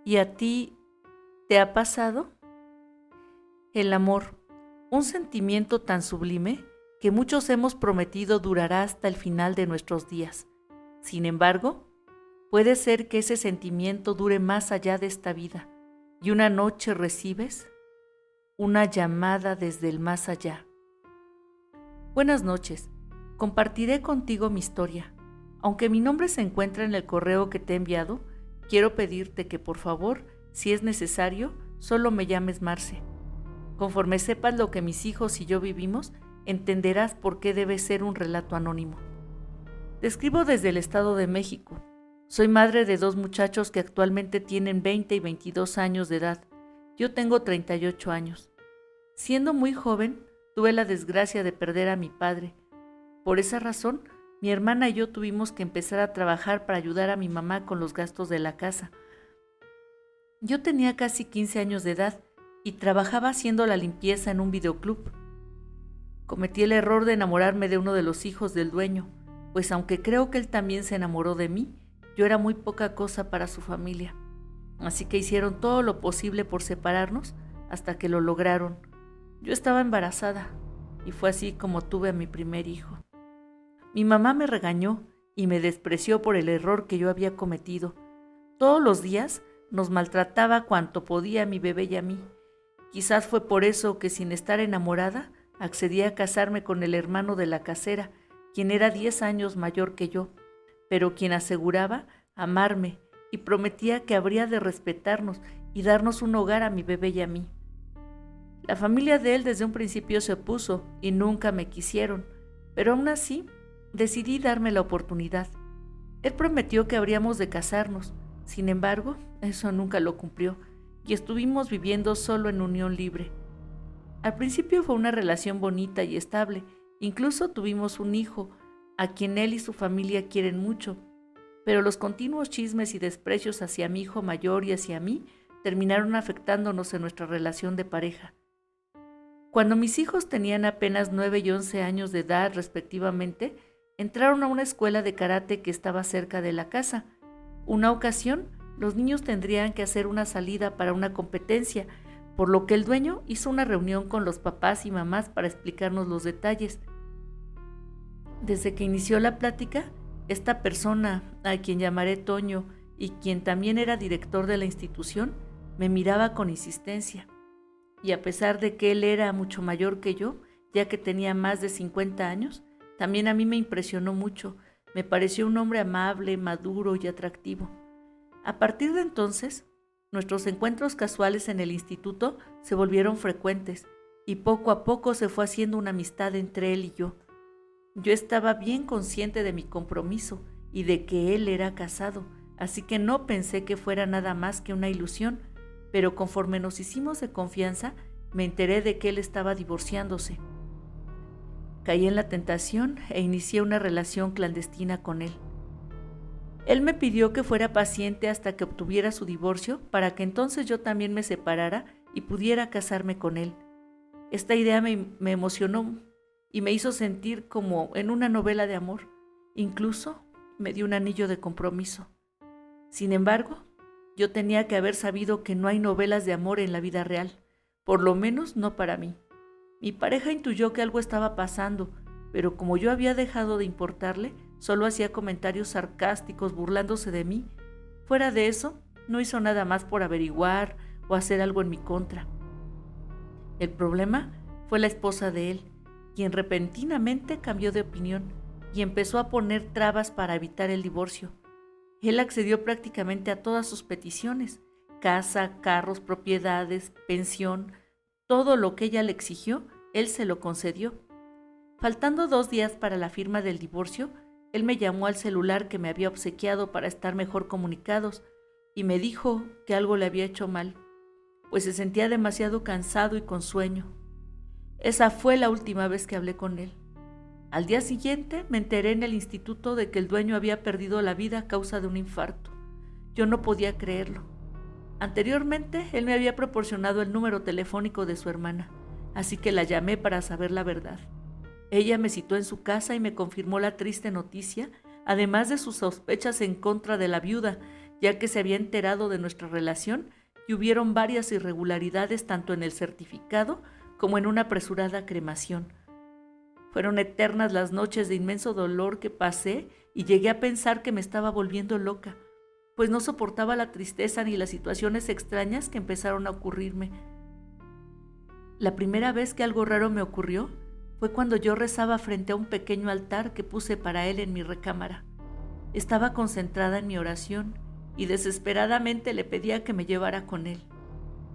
¿Y a ti te ha pasado? El amor, un sentimiento tan sublime que muchos hemos prometido durará hasta el final de nuestros días. Sin embargo, puede ser que ese sentimiento dure más allá de esta vida y una noche recibes una llamada desde el más allá. Buenas noches, compartiré contigo mi historia. Aunque mi nombre se encuentra en el correo que te he enviado, quiero pedirte que por favor, si es necesario, solo me llames Marce. Conforme sepas lo que mis hijos y yo vivimos, entenderás por qué debe ser un relato anónimo. Te escribo desde el Estado de México. Soy madre de 2 muchachos que actualmente tienen 20 y 22 años de edad. Yo tengo 38 años. Siendo muy joven, tuve la desgracia de perder a mi padre. Por esa razón, mi hermana y yo tuvimos que empezar a trabajar para ayudar a mi mamá con los gastos de la casa. Yo tenía casi 15 años de edad y trabajaba haciendo la limpieza en un videoclub. Cometí el error de enamorarme de uno de los hijos del dueño, pues aunque creo que él también se enamoró de mí, yo era muy poca cosa para su familia. Así que hicieron todo lo posible por separarnos hasta que lo lograron. Yo estaba embarazada y fue así como tuve a mi primer hijo. Mi mamá me regañó y me despreció por el error que yo había cometido. Todos los días nos maltrataba cuanto podía a mi bebé y a mí. Quizás fue por eso que sin estar enamorada accedí a casarme con el hermano de la casera, quien era 10 años mayor que yo, pero quien aseguraba amarme y prometía que habría de respetarnos y darnos un hogar a mi bebé y a mí. La familia de él desde un principio se opuso y nunca me quisieron, pero aún así decidí darme la oportunidad. Él prometió que habríamos de casarnos, sin embargo, eso nunca lo cumplió y estuvimos viviendo solo en unión libre. Al principio fue una relación bonita y estable, incluso tuvimos un hijo, a quien él y su familia quieren mucho, pero los continuos chismes y desprecios hacia mi hijo mayor y hacia mí terminaron afectándonos en nuestra relación de pareja. Cuando mis hijos tenían apenas 9 y 11 años de edad respectivamente, entraron a una escuela de karate que estaba cerca de la casa. Una ocasión, los niños tendrían que hacer una salida para una competencia, por lo que el dueño hizo una reunión con los papás y mamás para explicarnos los detalles. Desde que inició la plática, esta persona, a quien llamaré Toño y quien también era director de la institución, me miraba con insistencia. Y a pesar de que él era mucho mayor que yo, ya que tenía más de 50 años, también a mí me impresionó mucho. Me pareció un hombre amable, maduro y atractivo. A partir de entonces, nuestros encuentros casuales en el instituto se volvieron frecuentes y poco a poco se fue haciendo una amistad entre él y yo. Yo estaba bien consciente de mi compromiso y de que él era casado, así que no pensé que fuera nada más que una ilusión, pero conforme nos hicimos de confianza, me enteré de que él estaba divorciándose. Caí en la tentación e inicié una relación clandestina con él. Él me pidió que fuera paciente hasta que obtuviera su divorcio para que entonces yo también me separara y pudiera casarme con él. Esta idea me emocionó y me hizo sentir como en una novela de amor. Incluso me dio un anillo de compromiso. Sin embargo, yo tenía que haber sabido que no hay novelas de amor en la vida real, por lo menos no para mí. Mi pareja intuyó que algo estaba pasando, pero como yo había dejado de importarle, solo hacía comentarios sarcásticos burlándose de mí. Fuera de eso, no hizo nada más por averiguar o hacer algo en mi contra. El problema fue la esposa de él, quien repentinamente cambió de opinión y empezó a poner trabas para evitar el divorcio. Él accedió prácticamente a todas sus peticiones: casa, carros, propiedades, pensión, todo lo que ella le exigió, él se lo concedió. Faltando 2 días para la firma del divorcio, él me llamó al celular que me había obsequiado para estar mejor comunicados y me dijo que algo le había hecho mal, pues se sentía demasiado cansado y con sueño. Esa fue la última vez que hablé con él. Al día siguiente me enteré en el instituto de que el dueño había perdido la vida a causa de un infarto. Yo no podía creerlo. Anteriormente, él me había proporcionado el número telefónico de su hermana, así que la llamé para saber la verdad. Ella me citó en su casa y me confirmó la triste noticia, además de sus sospechas en contra de la viuda, ya que se había enterado de nuestra relación y hubieron varias irregularidades tanto en el certificado como en una apresurada cremación. Fueron eternas las noches de inmenso dolor que pasé y llegué a pensar que me estaba volviendo loca, pues no soportaba la tristeza ni las situaciones extrañas que empezaron a ocurrirme. La primera vez que algo raro me ocurrió fue cuando yo rezaba frente a un pequeño altar que puse para él en mi recámara. Estaba concentrada en mi oración y desesperadamente le pedía que me llevara con él.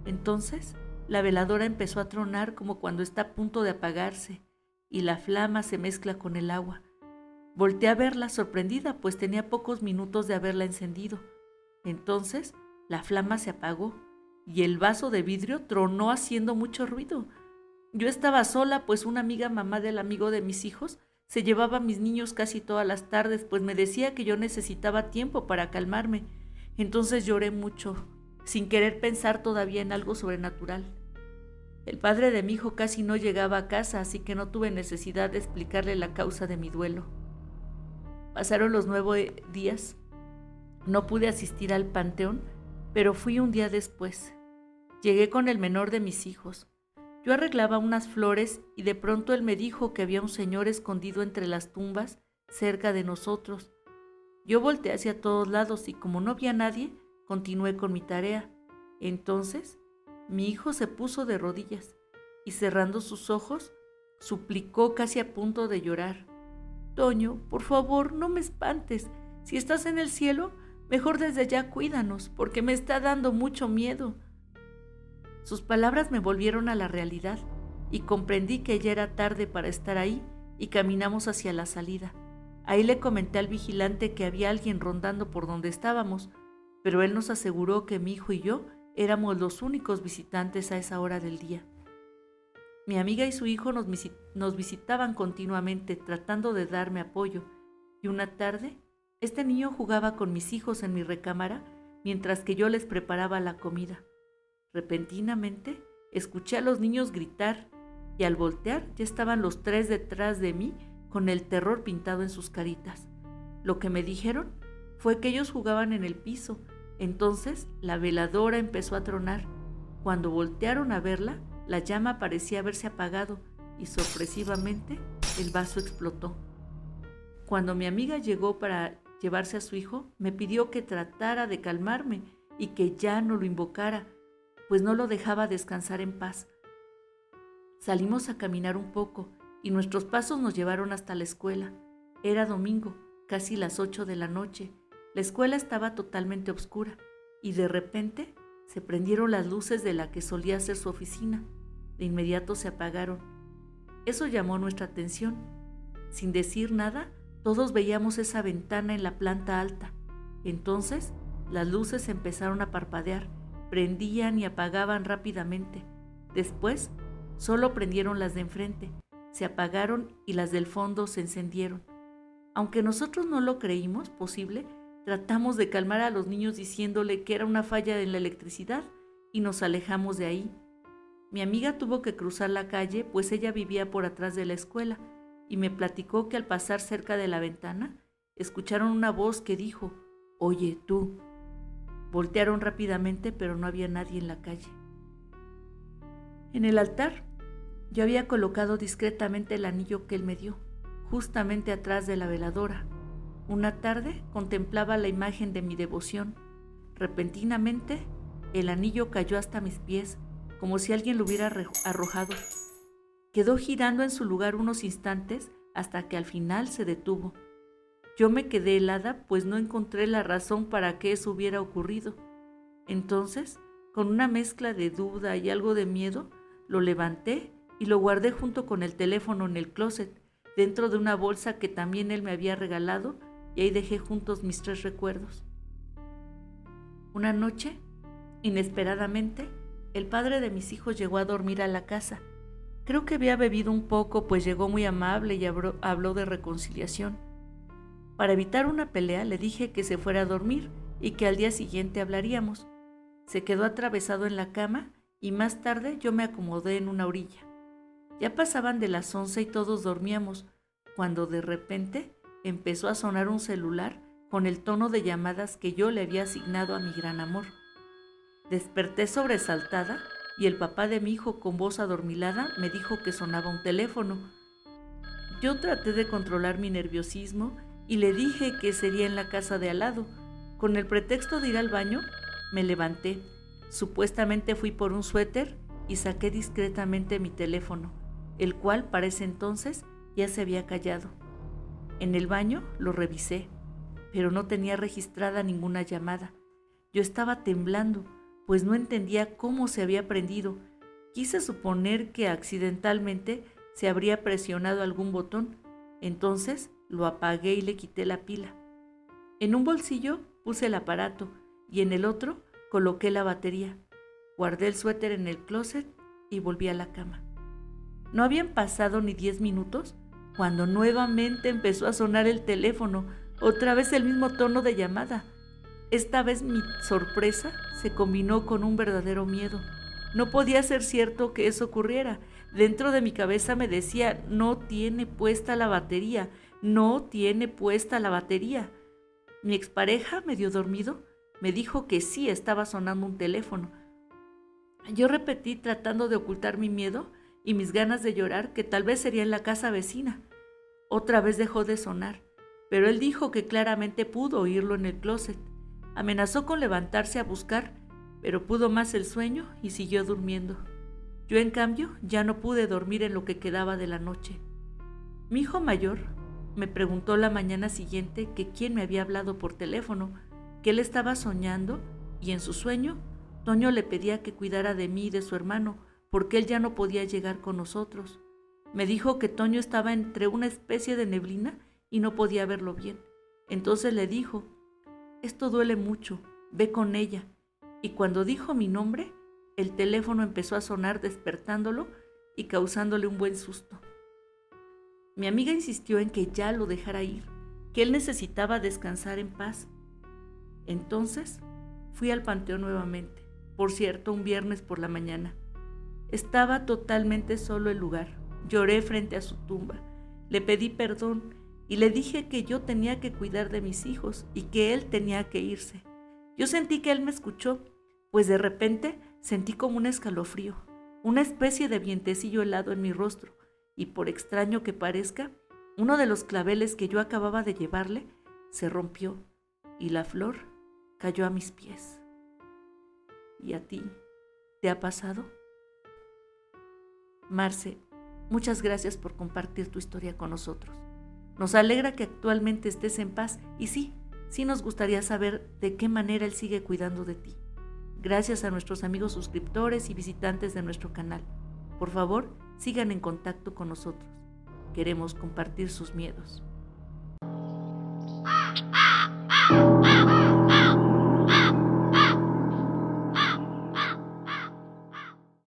Entonces, la veladora empezó a tronar como cuando está a punto de apagarse y la flama se mezcla con el agua. Volteé a verla sorprendida, pues tenía pocos minutos de haberla encendido. Entonces, la flama se apagó y el vaso de vidrio tronó haciendo mucho ruido. Yo estaba sola, pues una amiga mamá del amigo de mis hijos se llevaba a mis niños casi todas las tardes, pues me decía que yo necesitaba tiempo para calmarme. Entonces lloré mucho, sin querer pensar todavía en algo sobrenatural. El padre de mi hijo casi no llegaba a casa, así que no tuve necesidad de explicarle la causa de mi duelo. Pasaron los 9 días. No pude asistir al panteón, pero fui un día después. Llegué con el menor de mis hijos. Yo arreglaba unas flores y de pronto él me dijo que había un señor escondido entre las tumbas cerca de nosotros. Yo volteé hacia todos lados y como no vi a nadie, continué con mi tarea. Entonces, mi hijo se puso de rodillas y cerrando sus ojos, suplicó casi a punto de llorar. Toño, por favor, no me espantes. Si estás en el cielo, mejor desde ya cuídanos, porque me está dando mucho miedo. Sus palabras me volvieron a la realidad y comprendí que ya era tarde para estar ahí y caminamos hacia la salida. Ahí le comenté al vigilante que había alguien rondando por donde estábamos, pero él nos aseguró que mi hijo y yo éramos los únicos visitantes a esa hora del día. Mi amiga y su hijo nos visitaban continuamente tratando de darme apoyo y una tarde este niño jugaba con mis hijos en mi recámara mientras que yo les preparaba la comida. Repentinamente escuché a los niños gritar y al voltear ya estaban los tres detrás de mí con el terror pintado en sus caritas. Lo que me dijeron fue que ellos jugaban en el piso. Entonces la veladora empezó a tronar. Cuando voltearon a verla, la llama parecía haberse apagado y sorpresivamente el vaso explotó. Cuando mi amiga llegó para llevarse a su hijo, me pidió que tratara de calmarme y que ya no lo invocara, pues no lo dejaba descansar en paz. Salimos a caminar un poco y nuestros pasos nos llevaron hasta la escuela. Era domingo, casi las 8 de la noche. La escuela estaba totalmente oscura y de repente se prendieron las luces de la que solía ser su oficina. De inmediato se apagaron. Eso llamó nuestra atención. Sin decir nada, todos veíamos esa ventana en la planta alta. Entonces, las luces empezaron a parpadear, prendían y apagaban rápidamente. Después, solo prendieron las de enfrente, se apagaron y las del fondo se encendieron. Aunque nosotros no lo creímos posible, tratamos de calmar a los niños diciéndole que era una falla en la electricidad y nos alejamos de ahí. Mi amiga tuvo que cruzar la calle, pues ella vivía por atrás de la escuela, y me platicó que al pasar cerca de la ventana, escucharon una voz que dijo, «Oye, tú». Voltearon rápidamente, pero no había nadie en la calle. En el altar, yo había colocado discretamente el anillo que él me dio, justamente atrás de la veladora. Una tarde contemplaba la imagen de mi devoción. Repentinamente, el anillo cayó hasta mis pies, como si alguien lo hubiera arrojado. Quedó girando en su lugar unos instantes hasta que al final se detuvo. Yo me quedé helada, pues no encontré la razón para que eso hubiera ocurrido. Entonces, con una mezcla de duda y algo de miedo, lo levanté y lo guardé junto con el teléfono en el closet, dentro de una bolsa que también él me había regalado, y ahí dejé juntos mis 3 recuerdos. Una noche, inesperadamente, el padre de mis hijos llegó a dormir a la casa. Creo que había bebido un poco, pues llegó muy amable y habló de reconciliación. Para evitar una pelea, le dije que se fuera a dormir y que al día siguiente hablaríamos. Se quedó atravesado en la cama y más tarde yo me acomodé en una orilla. Ya pasaban de las 11 y todos dormíamos, cuando de repente empezó a sonar un celular con el tono de llamadas que yo le había asignado a mi gran amor. Desperté sobresaltada y el papá de mi hijo, con voz adormilada, me dijo que sonaba un teléfono. Yo traté de controlar mi nerviosismo y le dije que sería en la casa de al lado. Con el pretexto de ir al baño, me levanté. Supuestamente fui por un suéter y saqué discretamente mi teléfono, el cual para ese entonces ya se había callado. En el baño lo revisé, pero no tenía registrada ninguna llamada. Yo estaba temblando, pues no entendía cómo se había prendido. Quise suponer que accidentalmente se habría presionado algún botón. Entonces lo apagué y le quité la pila. En un bolsillo puse el aparato y en el otro coloqué la batería. Guardé el suéter en el closet y volví a la cama. No habían pasado ni 10 minutos cuando nuevamente empezó a sonar el teléfono, otra vez el mismo tono de llamada. Esta vez mi sorpresa se combinó con un verdadero miedo. No podía ser cierto que eso ocurriera. Dentro de mi cabeza me decía: no tiene puesta la batería, no tiene puesta la batería. Mi expareja, medio dormido, me dijo que sí estaba sonando un teléfono. Yo repetí, tratando de ocultar mi miedo y mis ganas de llorar, que tal vez sería en la casa vecina. Otra vez dejó de sonar, pero él dijo que claramente pudo oírlo en el closet. Amenazó con levantarse a buscar, pero pudo más el sueño y siguió durmiendo. Yo, en cambio, ya no pude dormir en lo que quedaba de la noche. Mi hijo mayor me preguntó la mañana siguiente que quién me había hablado por teléfono, que él estaba soñando y en su sueño Toño le pedía que cuidara de mí y de su hermano, porque él ya no podía llegar con nosotros. Me dijo que Toño estaba entre una especie de neblina y no podía verlo bien. Entonces le dijo: esto duele mucho, ve con ella. Y cuando dijo mi nombre, el teléfono empezó a sonar, despertándolo y causándole un buen susto. Mi amiga insistió en que ya lo dejara ir, que él necesitaba descansar en paz. Entonces fui al panteón nuevamente, por cierto, un viernes por la mañana. Estaba totalmente solo el lugar. Lloré frente a su tumba, le pedí perdón y le dije que yo tenía que cuidar de mis hijos y que él tenía que irse. Yo sentí que él me escuchó, pues de repente sentí como un escalofrío, una especie de vientecillo helado en mi rostro, y por extraño que parezca, uno de los claveles que yo acababa de llevarle se rompió y la flor cayó a mis pies. ¿Y a ti? ¿Te ha pasado? Marce, muchas gracias por compartir tu historia con nosotros. Nos alegra que actualmente estés en paz y sí nos gustaría saber de qué manera él sigue cuidando de ti. Gracias a nuestros amigos suscriptores y visitantes de nuestro canal. Por favor, sigan en contacto con nosotros. Queremos compartir sus miedos.